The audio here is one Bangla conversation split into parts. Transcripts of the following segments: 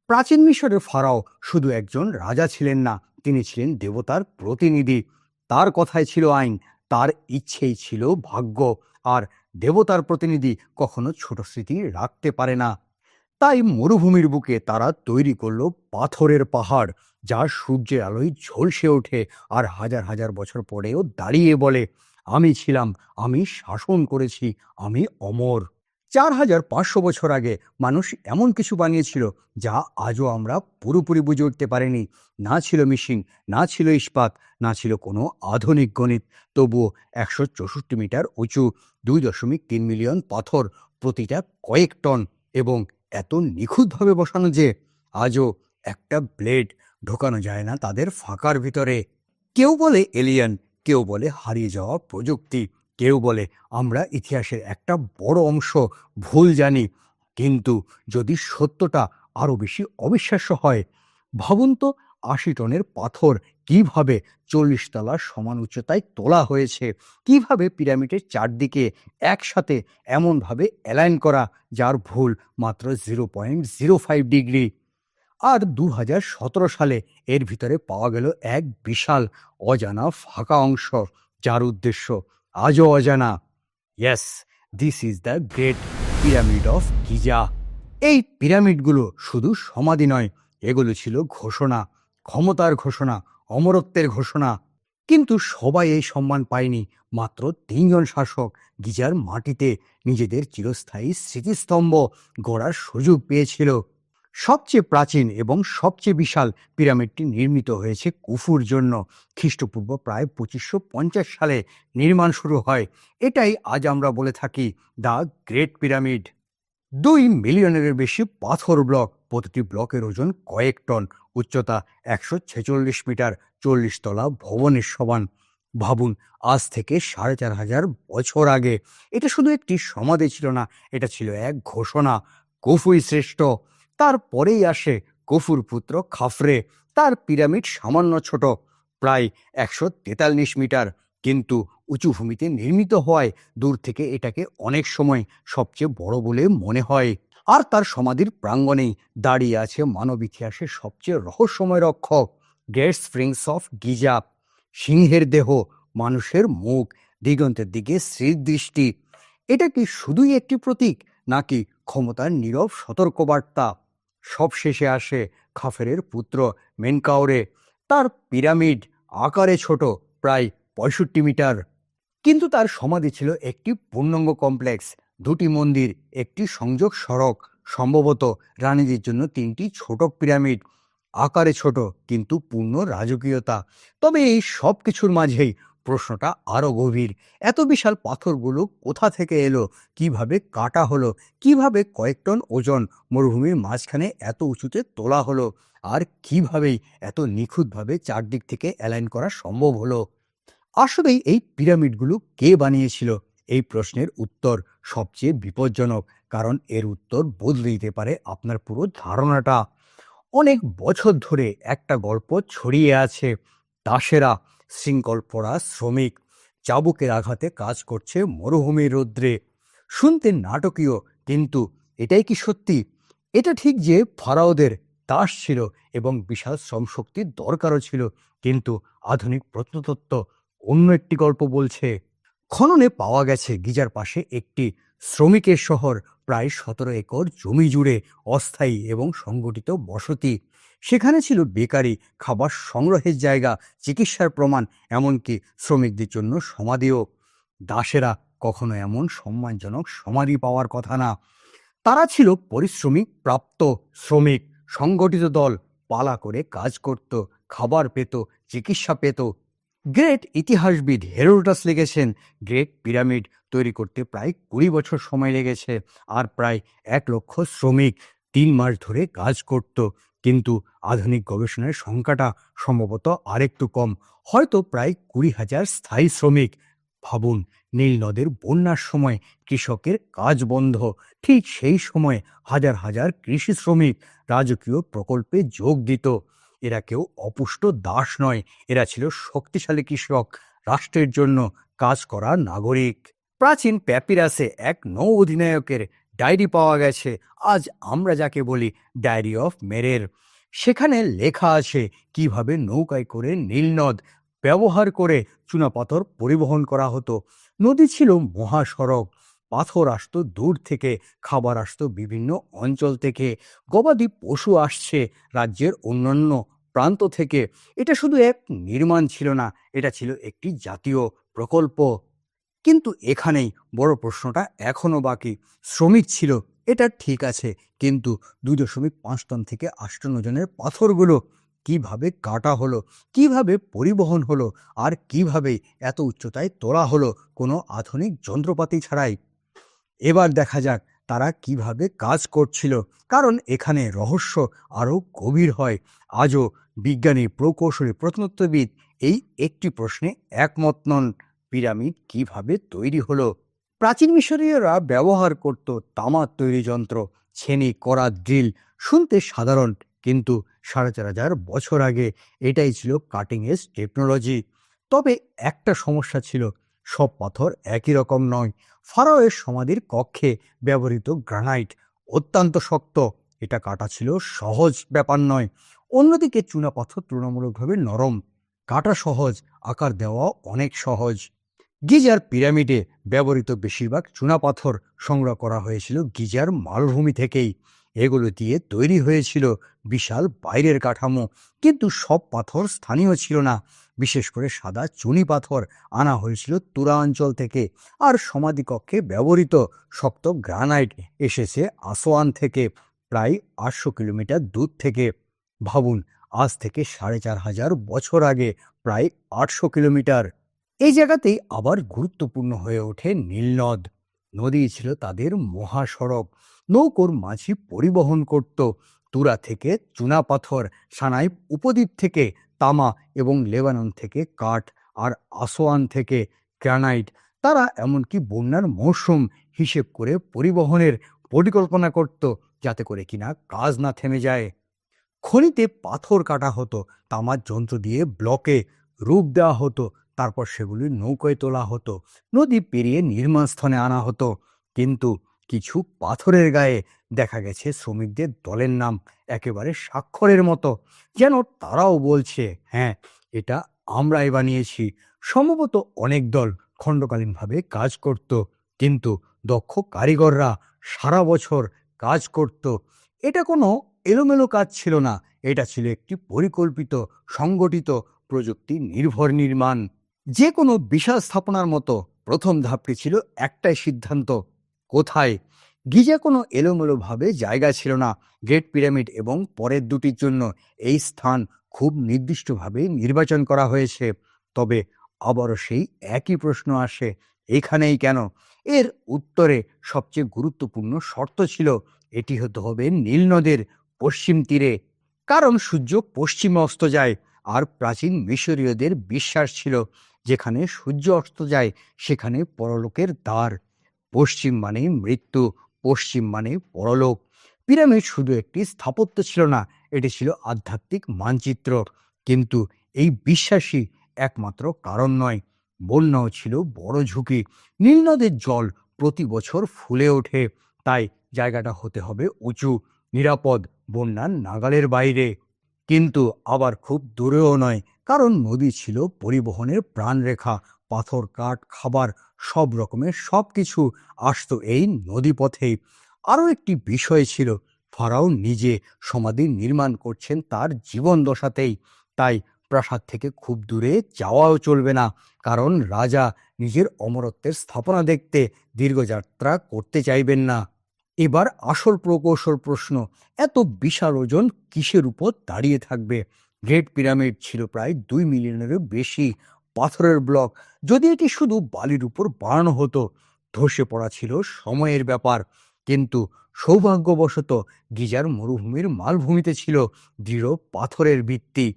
প্রাচীন মিশরের ফারাও শুধু একজন রাজা ছিলেন না, তিনি ছিলেন দেবতার প্রতিনিধি। তার কথায় ছিল আইন, তার ইচ্ছেই ছিল ভাগ্য। আর দেবতার প্রতিনিধি কখনো ছোট স্মৃতি রাখতে পারে না। তাই মরুভূমির বুকে তারা তৈরি করলো পাথরের পাহাড়, যা সূর্যের আলোয় ঝলসে ওঠে আর হাজার হাজার বছর পরেও দাঁড়িয়ে বলে, আমি ছিলাম, আমি শাসন করেছি, আমি অমর। 4500 বছর আগে মানুষ এমন কিছু বানিয়েছিল যা আজও আমরা পুরোপুরি বুঝে উঠতে পারিনি। না ছিল মেশিন, না ছিল ইস্পাত, না ছিল কোনো আধুনিক গণিত। তবুও 164 মিটার উঁচু, 2.3 মিলিয়ন পাথর, প্রতিটা কয়েক টন, এবং এত নিখুঁতভাবে বসানো যে আজও একটা ব্লেড ঢোকানো যায় না তাদের ফাঁকার ভিতরে। কেউ বলে এলিয়েন, কেউ বলে হারিয়ে যাওয়া প্রযুক্তি, কেউ বলে আমরা ইতিহাসের একটা বড় অংশ ভুল জানি। কিন্তু যদি সত্যটা আরো বেশি অবিশ্বাস্য হয়, ভাবুন তো, 80 টনের পাথর কিভাবে 40 তলার সমান উচ্চতায় তোলা হয়েছে, কিভাবে পিরামিডের চারদিকে একসাথে এমনভাবে অ্যালাইন করা যার ভুল মাত্র 0.05 ডিগ্রি। আর 2017 সালে এর ভিতরে পাওয়া গেল এক বিশাল অজানা ফাঁকা অংশ, যার উদ্দেশ্য আজও অজানা। Yes, this is the great pyramid of Giza. এই পিরামিডগুলো শুধু সমাধি নয়, এগুলো ছিল ঘোষণা, ক্ষমতার ঘোষণা, অমরত্বের ঘোষণা। কিন্তু সবাই এই সম্মান পায়নি। মাত্র 3জন শাসক গিজার মাটিতে নিজেদের চিরস্থায়ী স্মৃতিস্তম্ভ গড়ার সুযোগ পেয়েছিল। সবচেয়ে প্রাচীন এবং সবচেয়ে বিশাল পিরামিডটি নির্মিত হয়েছে কুফুর জন্য। খ্রিস্টপূর্ব প্রায় 2550 সালে নির্মাণ শুরু হয়। এটাই আজ আমরা বলে থাকি দ্য গ্রেট পিরামিড। 2 মিলিয়নেরও বেশি পাথর ব্লক, প্রতিটি ব্লকের ওজন কয়েক টন, উচ্চতা 146 মিটার, 40 তলা ভবনের সমান। ভাবুন, আজ থেকে 4500 বছর আগে এটা শুধু একটি সমাধি ছিল না, এটা ছিল এক ঘোষণা। কুফুই শ্রেষ্ঠ। তারপরেই আসে কুফুর পুত্র খাফরে। তার পিরামিড সামান্য ছোট, প্রায় 143 মিটার, কিন্তু উঁচু ভূমিতে নির্মিত হওয়ায় দূর থেকে এটাকে অনেক সময় সবচেয়ে বড় বলে মনে হয়। আর তার সমাধির প্রাঙ্গণেই দাঁড়িয়ে আছে মানব ইতিহাসের সবচেয়ে রহস্যময় রক্ষক, গ্রেট স্প্রিংস অফ গিজা। সিংহের দেহ, মানুষের মুখ, দিগন্তের দিকে স্থির দৃষ্টি। এটা কি শুধুই একটি প্রতীক, নাকি ক্ষমতার নীরব সতর্কবার্তা? সব শেষে আসে খাফেরের পুত্র মেনকাওরে। তার পিরামিড আকারে ছোট, প্রায় 65 মিটার, কিন্তু তার সমাধি ছিল একটি পূর্ণাঙ্গ কমপ্লেক্স, 2টি মন্দির, একটি সংযোগ সড়ক, সম্ভবত রানীদের জন্য 3টি ছোট পিরামিড। আকারে ছোট, কিন্তু পূর্ণ রাজকীয়তা। তবে এই সব কিছুর মাঝেই প্রশ্নটা আরো গভীর। এত বিশাল পাথরগুলো কোথা থেকে এলো, কিভাবে কাটা হলো, কিভাবে কয়েক টন ওজন মরুভূমির মাঝখানে এত উঁচুতে তোলা হলো, আর কিভাবেই এত নিখুঁতভাবে চারদিক থেকে অ্যালাইন করা সম্ভব হলো? আসলেই এই পিরামিডগুলো কে বানিয়েছিল? এই প্রশ্নের উত্তর সবচেয়ে বিপজ্জনক, কারণ এর উত্তর বদলে দিতে পারে আপনার পুরো ধারণাটা। অনেক বছর ধরে একটা গল্প ছড়িয়ে আছে। দাসেরা, শৃঙ্খল পরা শ্রমিক, চাবুকের আঘাতে কাজ করছে মরুভূমির রৌদ্রে। শুনতে নাটকীয়, কিন্তু এটাই কি সত্যি? এটা ঠিক যে ফারাওদের দাস ছিল এবং বিশাল শ্রমশক্তির দরকারও ছিল, কিন্তু আধুনিক প্রত্নতত্ত্ব অন্য একটি গল্প বলছে। খননে পাওয়া গেছে গিজার পাশে একটি শ্রমিকের শহর, প্রায় 17 একর জমি জুড়ে অস্থায়ী এবং সংগঠিত বসতি। সেখানে ছিল বেকারি, খাবার সংগ্রহের জায়গা, চিকিৎসার প্রমাণ, এমনকি শ্রমিকদের জন্য সমাধিও। দাসেরা কখনো এমন সম্মানজনক সমাধি পাওয়ার কথা না। তারা ছিল পরিশ্রমী প্রাপ্ত শ্রমিক, সংগঠিত দল, পালা করে কাজ করত, খাবার পেত, চিকিৎসা পেত। গ্রেট ইতিহাসবিদ হেরোডোটাস লিখেছেন, গ্রেট পিরামিড তৈরি করতে প্রায় 20 বছর সময় লেগেছে, আর প্রায় 1 লক্ষ শ্রমিক 3 মাস ধরে কাজ করত। কিন্তু আধুনিক গবেষণার সংখ্যাটা সম্ভবত আরেকটু কম, হয়তো প্রায় 20,000 স্থায়ী শ্রমিক। ভাবুন, নীল নদের বন্যার সময় কৃষকের কাজ বন্ধ, ঠিক সেই সময় হাজার হাজার কৃষি শ্রমিক রাজকীয় প্রকল্পে যোগ দিত। এরা কেউ অপুষ্ট দাস নয়, এরা ছিল শক্তিশালী কৃষক, রাষ্ট্রের জন্য কাজ করা নাগরিক। প্রাচীন প্যাপিরাসে এক নৌ অধিনায়কের ডায়েরি পাওয়া গেছে, আজ আমরা যাকে বলি ডায়েরি অফ মেরের। সেখানে লেখা আছে কিভাবে নৌকায় করে নীলনদ ব্যবহার করে চুনাপাথর পরিবহন করা হতো। নদী ছিল মহাসড়ক, পাথর আসতো দূর থেকে, খাবার আসতো বিভিন্ন অঞ্চল থেকে, গবাদি পশু আসছে রাজ্যের অন্যান্য প্রান্ত থেকে। এটা শুধু এক নির্মাণ ছিল না, এটা ছিল একটি জাতীয় প্রকল্প। কিন্তু এখানেই বড় প্রশ্নটা এখনো বাকি। শ্রমিক ছিল, এটা ঠিক আছে, কিন্তু 2.5 টন থেকে 58 ওজনের পাথরগুলো কিভাবে কাটা হলো, কিভাবে পরিবহন হলো, আর কিভাবে এত উচ্চতায় তোলা হলো কোনো আধুনিক যন্ত্রপাতি ছাড়াই? এবার দেখা যাক তারা কিভাবে কাজ করছিল, কারণ এখানে রহস্য আরও গভীর হয়। আজও বিজ্ঞানী, প্রকৌশলী, প্রত্নতত্ত্ববিদ এই একটি প্রশ্নে একমত নন: পিরামিড কিভাবে তৈরি হলো? প্রাচীন মিশরীয়রা ব্যবহার করত তামার তৈরি যন্ত্র, ছেনি, করাত, ড্রিল। শুনতে সাধারণ, কিন্তু 4500 বছর আগে এটাই ছিল কাটিং এজ টেকনোলজি। তবে একটা সমস্যা ছিল, সব পাথর একই রকম নয়। ফারাওয়ের সমাধির কক্ষে ব্যবহৃত গ্রানাইট অত্যন্ত শক্ত, এটা কাটা ছিল সহজ ব্যাপার নয়। অন্যদিকে চুনাপাথর তুলনামূলকভাবে নরম, কাটা সহজ, আকার দেওয়া অনেক সহজ। গিজার পিরামিডে ব্যবহৃত বেশিরভাগ চুনাপাথর সংগ্রহ করা হয়েছিল গিজার মালভূমি থেকেই। এগুলো দিয়ে তৈরি হয়েছিল বিশাল বাইরের কাঠামো, কিন্তু সব পাথর স্থানীয় ছিল না। বিশেষ করে সাদা চুনি পাথর আনা হয়েছিল তুরা অঞ্চল থেকে, আর সমাধিকক্ষে ব্যবহৃত শক্ত গ্রানাইট এসেছে আসোয়ান থেকে, প্রায় 800 কিলোমিটার দূর থেকে। ভাবুন, আজ থেকে 4500 বছর আগে, প্রায় 800 কিলোমিটার। এই জায়গাতেই আবার গুরুত্বপূর্ণ হয়ে ওঠে নীলনদ। নদী ছিল তাদের মহাসড়ক। নৌকোর মাঝি পরিবহন করত তুরা থেকে চুনাপাথর, সানাই উপদ্বীপ থেকে তামা এবং লেবানন থেকে কাঠ, আর আসোয়ান থেকে গ্রানাইট। তারা এমনকি বন্যার মৌসুম হিসেব করে পরিবহনের পরিকল্পনা করত, যাতে করে কিনা কাজ না থেমে যায়। খনিতে পাথর কাটা হতো, তামার যন্ত্র দিয়ে ব্লকে রূপ দেওয়া হতো, তারপর সেগুলি নৌকায় তোলা হতো, নদী পেরিয়ে নির্মাণস্থলে আনা হতো। কিন্তু কিছু পাথরের গায়ে দেখা গেছে শ্রমিকদের দলের নাম, একেবারে স্বাক্ষরের মতো, যেন তারাও বলছে, হ্যাঁ, এটা আমরাই বানিয়েছি। সম্ভবত অনেক দল খণ্ডকালীনভাবে কাজ করত, কিন্তু দক্ষ কারিগররা সারা বছর কাজ করত। এটা কোনো এলোমেলো কাজ ছিল না, এটা ছিল একটি পরিকল্পিত, সংগঠিত, প্রযুক্তি নির্ভর নির্মাণ। যে কোনো বিশাল স্থাপনার মতো প্রথম ধাপটি ছিল একটাই সিদ্ধান্ত: কোথায়? গিজা কোনো এলোমেলোভাবে জায়গা ছিল না। গ্রেট পিরামিড এবং পরের দুটির জন্য এই স্থান খুব নির্দিষ্টভাবে নির্বাচন করা হয়েছে। তবে আবারও সেই একই প্রশ্ন আসে, এখানেই কেন? এর উত্তরে সবচেয়ে গুরুত্বপূর্ণ শর্ত ছিল, এটি হতে হবে নীল নদের পশ্চিম তীরে, কারণ সূর্য পশ্চিমে অস্ত যায়, আর প্রাচীন মিশরীয়দের বিশ্বাস ছিল, যেখানে সূর্য অস্ত যায় সেখানে পরলোকের দ্বার। পশ্চিম মানে মৃত্যু, পশ্চিম মানে পরলোক। পিরামিড শুধু একটি স্থাপত্য ছিল না, এটি ছিল আধ্যাত্মিক মানচিত্র। কিন্তু এই বিশ্বাসই একমাত্র কারণ নয়, বন্যাও ছিল বড় ঝুঁকি। নীলনদের জল প্রতি বছর ফুলে ওঠে, তাই জায়গাটা হতে হবে উঁচু, নিরাপদ, বন্যার নাগালের বাইরে, কিন্তু আবার খুব দূরেও নয়, কারণ নদী ছিল পরিবহনের প্রাণরেখা। পাথর, কাঠ, খাবার, সব রকমের সবকিছু আসতো এই নদীপথেই। আরও একটি বিষয় ছিল, ফারাও নিজে সমাধি নির্মাণ করছেন তার জীবন দশাতেই, তাই প্রাসাদ থেকে খুব দূরে যাওয়াও চলবে না, কারণ রাজা নিজের অমরত্বের স্থাপনা দেখতে দীর্ঘযাত্রা করতে চাইবেন না। এবার আসল প্রকৌশল প্রশ্ন: এত বিশাল ওজন কিসের উপর দাঁড়িয়ে থাকবে? গ্রেট পিরামিড ছিল প্রায় 2 মিলিয়নেরও বেশি পাথরের ব্লক। যদি এটি শুধু বালির উপর বানানো হতো, ধসে পড়া ছিল সময়ের ব্যাপার। কিন্তু সৌভাগ্যবশত গিজার মরুভূমির মালভূমিতে ছিল দৃঢ় পাথরের ভিত্তি,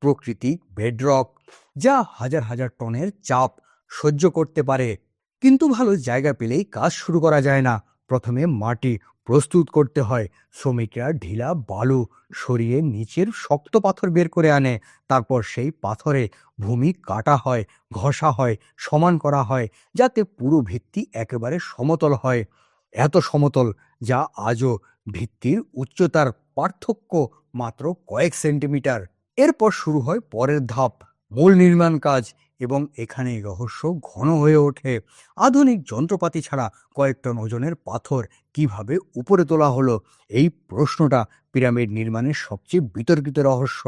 প্রকৃতিক বেডরক, যা হাজার হাজার টনের চাপ সহ্য করতে পারে। কিন্তু ভালো জায়গা পেলেই কাজ শুরু করা যায় না। প্রথমে মাটি প্রস্তুত করতে হয়, শ্রমিকরা ঢিলা বালু সরিয়ে নিচের শক্ত পাথর বের করে আনে, তারপর সেই পাথরে ভূমি কাটা হয়, ঘষা হয়, সমান করা হয়, যাতে পুরো ভিত্তি একেবারে সমতল হয়। এত সমতল যা আজও ভিত্তির উচ্চতার পার্থক্য মাত্র কয়েক সেন্টিমিটার। এরপর শুরু হয় পরের ধাপ, মূল নির্মাণ কাজ, এবং এখানেই রহস্য ঘন হয়ে ওঠে। আধুনিক যন্ত্রপাতি ছাড়া কয়েক টন ওজনের পাথর কিভাবে উপরে তোলা হলো, এই প্রশ্নটা পিরামিড নির্মাণের সবচেয়ে বিতর্কিত রহস্য।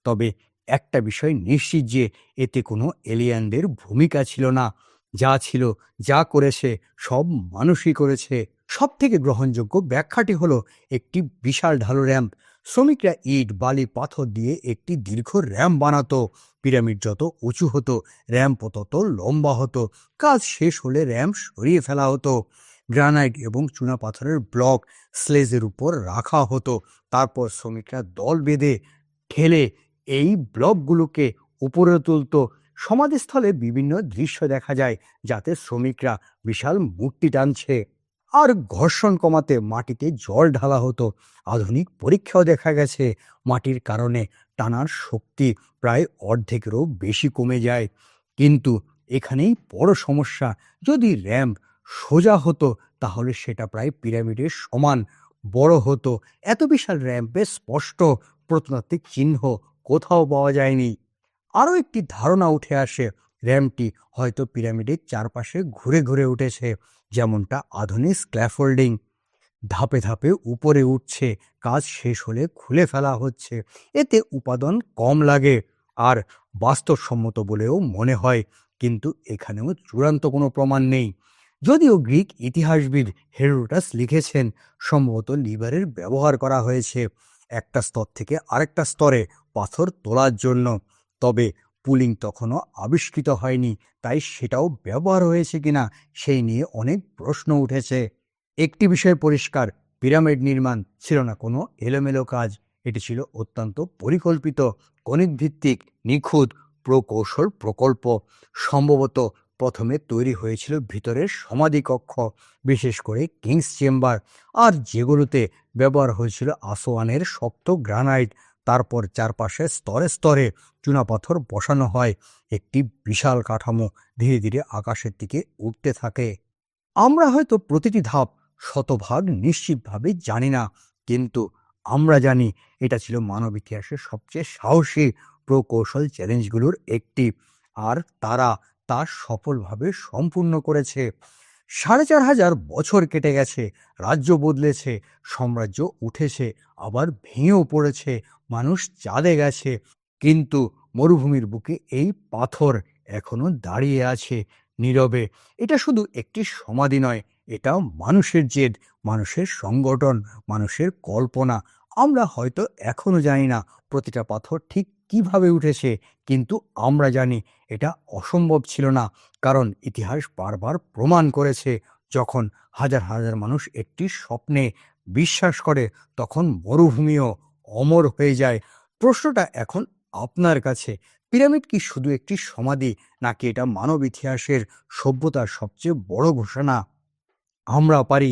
তবে একটা বিষয় নিশ্চিত যে এতে কোনো এলিয়েনদের ভূমিকা ছিল না। যা ছিল, যা করেছে, সব মানুষই করেছে। সব থেকে গ্রহণযোগ্য ব্যাখ্যাটি হলো একটি বিশাল ঢালু র্যাম্প। শ্রমিকরা ইট, বালি, পাথর দিয়ে একটি দীর্ঘ র্যাম্প বানাতো। পিরামিড যত উঁচু হতো, র্যাম্প তত লম্বা হতো। কাজ শেষ হলে র্যাম্প সরিয়ে ফেলা হতো। গ্রানাইট এবং চুনাপাথরের ব্লক স্লেজের উপর রাখা হতো। তারপর শ্রমিকরা দল বেঁধে ঠেলে এই ব্লকগুলোকে উপরে তুলতো। সমাধিস্থলে বিভিন্ন দৃশ্য দেখা যায়, যাতে শ্রমিকরা বিশাল মূর্তি টানছে। আর ঘর্ষণ কমাতে মাটিতে জল ঢালা হতো। আধুনিক পরীক্ষাও দেখা গেছে মাটির কারণে টানার শক্তি প্রায় অর্ধেকেরও বেশি কমে যায়। কিন্তু এখানেই বড় সমস্যা, যদি র্যাম্প সোজা হতো তাহলে সেটা প্রায় পিরামিডের সমান বড় হতো। এত বিশাল র্যাম্পের স্পষ্ট প্রত্নতাত্ত্বিক চিহ্ন কোথাও পাওয়া যায়নি। আরও একটি ধারণা উঠে আসে, র্যাম্পটি হয়তো পিরামিডের চারপাশে ঘুরে ঘুরে উঠেছে, যেমনটা আধুনিক স্ক্যাফোল্ডিং ধাপে ধাপে উপরে উঠছে, কাজ শেষ হলে খুলে ফেলা হচ্ছে। এতে উপাদান কম লাগে আর বাস্তবসম্মত বলেও মনে হয়। কিন্তু এখানেও চূড়ান্ত কোনো প্রমাণ নেই। যদিও গ্রিক ইতিহাসবিদ হেরোডোটাস লিখেছেন সম্ভবত লিভারের ব্যবহার করা হয়েছে একটা স্তর থেকে আরেকটা স্তরে পাথর তোলার জন্য। তবে পুলিং তখনও আবিষ্কৃত হয়নি, তাই সেটাও ব্যবহার হয়েছে কিনা সেই নিয়ে অনেক প্রশ্ন উঠেছে। একটি বিষয় পরিষ্কার, পিরামিড নির্মাণ ছিল না কোনো এলোমেলো কাজ। এটি ছিল অত্যন্ত পরিকল্পিত, গণিত ভিত্তিক, নিখুঁত প্রকৌশল প্রকল্প। সম্ভবত প্রথমে তৈরি হয়েছিল ভিতরের সমাধিকক্ষ, বিশেষ করে কিংস চেম্বার, আর যেগুলোতে ব্যবহার হয়েছিল আসোয়ানের শক্ত গ্রানাইট। তারপর চারপাশে স্তরে স্তরে চুনাপাথর বসানো হয়। একটি বিশাল কাঠামো ধীরে ধীরে আকাশের দিকে উঠতে থাকে। আমরা হয়তো প্রতিটি ধাপ শতভাগ নিশ্চিতভাবে জানি না, কিন্তু আমরা জানি এটা ছিল মানব ইতিহাসের সবচেয়ে সাহসী প্রকৌশল চ্যালেঞ্জগুলোর একটি। আর তারা তা সফলভাবে সম্পূর্ণ করেছে। ৪,৫০০ বছর কেটে গেছে, রাজ্য বদলেছে, সাম্রাজ্য উঠেছে, আবার ভেঙেও পড়েছে, মানুষ চাঁদে গেছে, কিন্তু মরুভূমির বুকে এই পাথর এখনো দাঁড়িয়ে আছে নীরবে। এটা শুধু একটি সমাধি নয়, এটা মানুষের জেদ, মানুষের সংগঠন, মানুষের কল্পনা। আমরা হয়তো এখনো জানি না প্রতিটা পাথর ঠিক কিভাবে উঠেছে, কিন্তু আমরা জানি এটা অসম্ভব ছিল না। কারণ ইতিহাস বারবার প্রমাণ করেছে, যখন হাজার হাজার মানুষ একটি স্বপ্নে বিশ্বাস করে, তখন মরুভূমিও অমর হয়ে যায়। প্রশ্নটা এখন আপনার কাছে, পিরামিড কি শুধু একটি সমাধি, নাকি এটা মানব ইতিহাসের সভ্যতার সবচেয়ে বড় ঘোষণা? আমরা পারি